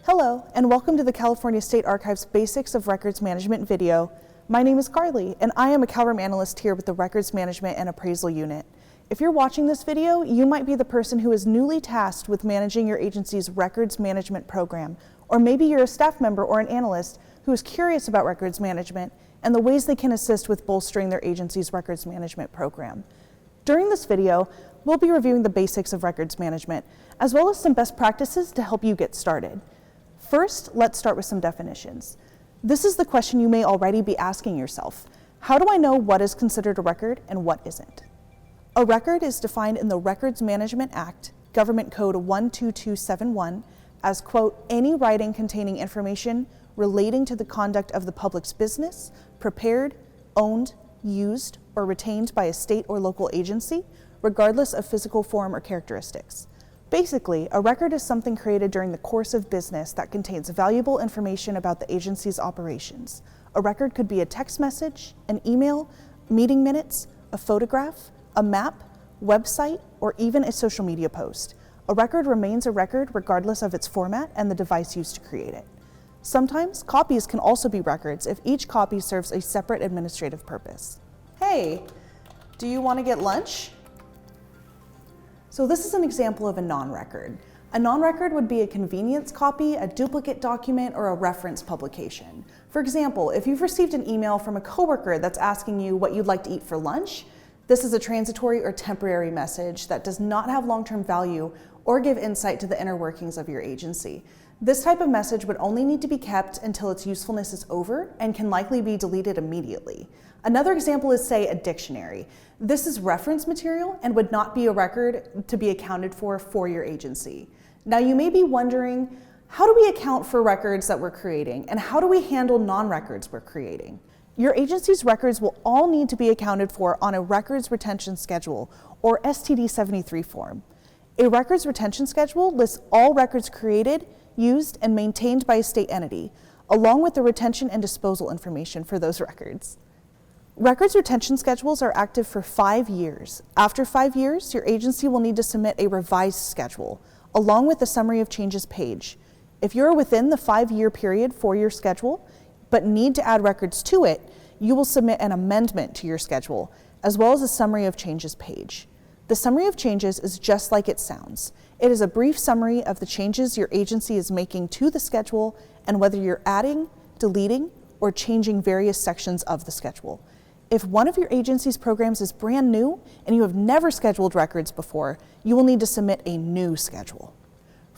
Hello, and welcome to the California State Archives Basics of Records Management video. My name is Carly, and I am a CalRM analyst here with the Records Management and Appraisal Unit. If you're watching this video, you might be the person who is newly tasked with managing your agency's records management program, or maybe you're a staff member or an analyst who is curious about records management and the ways they can assist with bolstering their agency's records management program. During this video, we'll be reviewing the basics of records management, as well as some best practices to help you get started. First, let's start with some definitions. This is the question you may already be asking yourself. How do I know what is considered a record and what isn't? A record is defined in the Records Management Act, Government Code 12271, as, quote, any writing containing information relating to the conduct of the public's business, prepared, owned, used, or retained by a state or local agency, regardless of physical form or characteristics. Basically, a record is something created during the course of business that contains valuable information about the agency's operations. A record could be a text message, an email, meeting minutes, a photograph, a map, website, or even a social media post. A record remains a record regardless of its format and the device used to create it. Sometimes, copies can also be records if each copy serves a separate administrative purpose. Hey, do you want to get lunch? So this is an example of a non-record. A non-record would be a convenience copy, a duplicate document, or a reference publication. For example, if you've received an email from a coworker that's asking you what you'd like to eat for lunch, this is a transitory or temporary message that does not have long-term value or give insight to the inner workings of your agency. This type of message would only need to be kept until its usefulness is over and can likely be deleted immediately. Another example is, say, a dictionary. This is reference material and would not be a record to be accounted for your agency. Now you may be wondering, how do we account for records that we're creating, and how do we handle non-records we're creating? Your agency's records will all need to be accounted for on a Records Retention Schedule, or STD-73 form. A Records Retention Schedule lists all records created, used, and maintained by a state entity, along with the retention and disposal information for those records. Records retention schedules are active for 5 years. After 5 years, your agency will need to submit a revised schedule, along with the summary of changes page. If you're within the 5-year period for your schedule, but need to add records to it, you will submit an amendment to your schedule, as well as a summary of changes page. The summary of changes is just like it sounds. It is a brief summary of the changes your agency is making to the schedule and whether you're adding, deleting, or changing various sections of the schedule. If one of your agency's programs is brand new and you have never scheduled records before, you will need to submit a new schedule.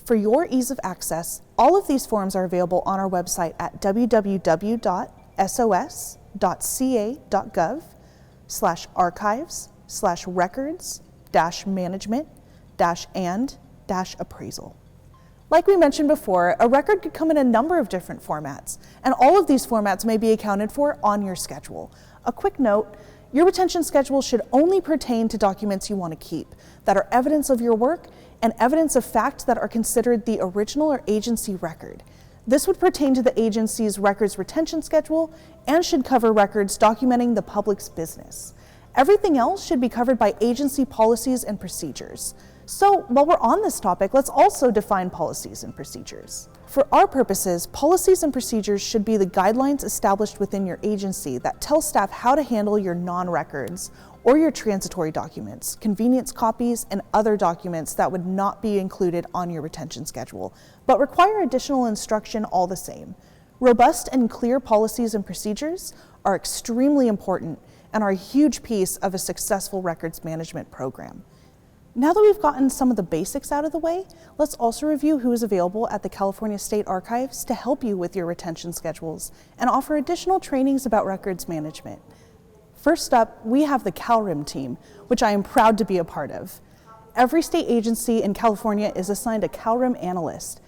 For your ease of access, all of these forms are available on our website at www.sos.ca.gov/archives/records-management-and-appraisal. Like we mentioned before, a record could come in a number of different formats, and all of these formats may be accounted for on your schedule. A quick note, your retention schedule should only pertain to documents you want to keep, that are evidence of your work and evidence of fact that are considered the original or agency record. This would pertain to the agency's records retention schedule and should cover records documenting the public's business. Everything else should be covered by agency policies and procedures. So while we're on this topic, let's also define policies and procedures. For our purposes, policies and procedures should be the guidelines established within your agency that tell staff how to handle your non-records or your transitory documents, convenience copies, and other documents that would not be included on your retention schedule, but require additional instruction all the same. Robust and clear policies and procedures are extremely important and are a huge piece of a successful records management program. Now that we've gotten some of the basics out of the way, let's also review who is available at the California State Archives to help you with your retention schedules and offer additional trainings about records management. First up, we have the CalRM team, which I am proud to be a part of. Every state agency in California is assigned a CalRM analyst.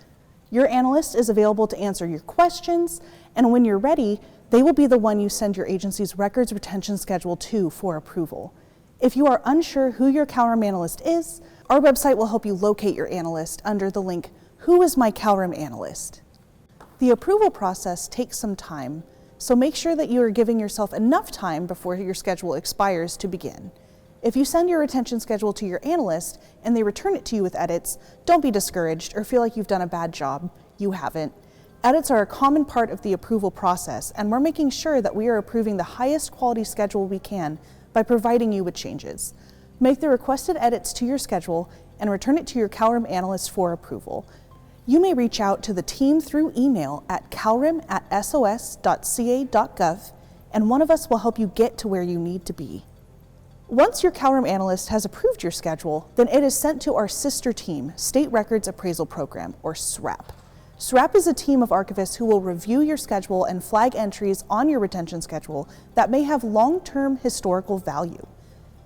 Your analyst is available to answer your questions, and when you're ready, they will be the one you send your agency's records retention schedule to for approval. If you are unsure who your CalRM analyst is, our website will help you locate your analyst under the link, Who is my CalRM analyst? The approval process takes some time, so make sure that you are giving yourself enough time before your schedule expires to begin. If you send your retention schedule to your analyst and they return it to you with edits, don't be discouraged or feel like you've done a bad job. you haven't. Edits are a common part of the approval process, and we're making sure that we are approving the highest quality schedule we can by providing you with changes. Make the requested edits to your schedule and return it to your CalRIM analyst for approval. You may reach out to the team through email at calrim@sos.ca.gov, and one of us will help you get to where you need to be. Once your CalRIM analyst has approved your schedule, then it is sent to our sister team, State Records Appraisal Program, or SRAP. SRAP is a team of archivists who will review your schedule and flag entries on your retention schedule that may have long-term historical value.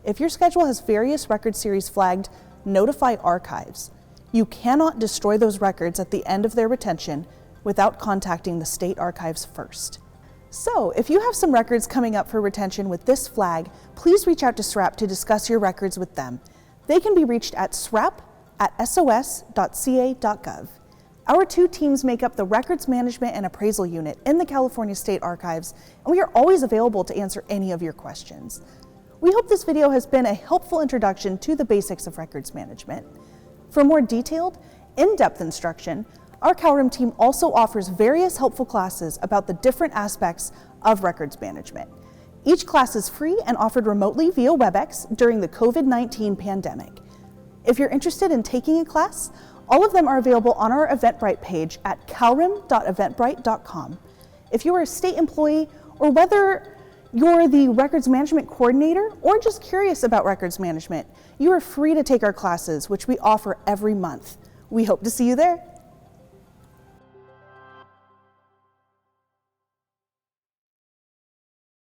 If your schedule has various record series flagged, notify archives. You cannot destroy those records at the end of their retention without contacting the state archives first. So, if you have some records coming up for retention with this flag, please reach out to SRAP to discuss your records with them. They can be reached at srap@sos.ca.gov. Our two teams make up the Records Management and Appraisal Unit in the California State Archives, and we are always available to answer any of your questions. We hope this video has been a helpful introduction to the basics of records management. For more detailed, in-depth instruction, our CalRIM team also offers various helpful classes about the different aspects of records management. Each class is free and offered remotely via WebEx during the COVID-19 pandemic. If you're interested in taking a class, all of them are available on our Eventbrite page at calrim.eventbrite.com. If you are a state employee, or whether you're the records management coordinator or just curious about records management, you are free to take our classes, which we offer every month. We hope to see you there.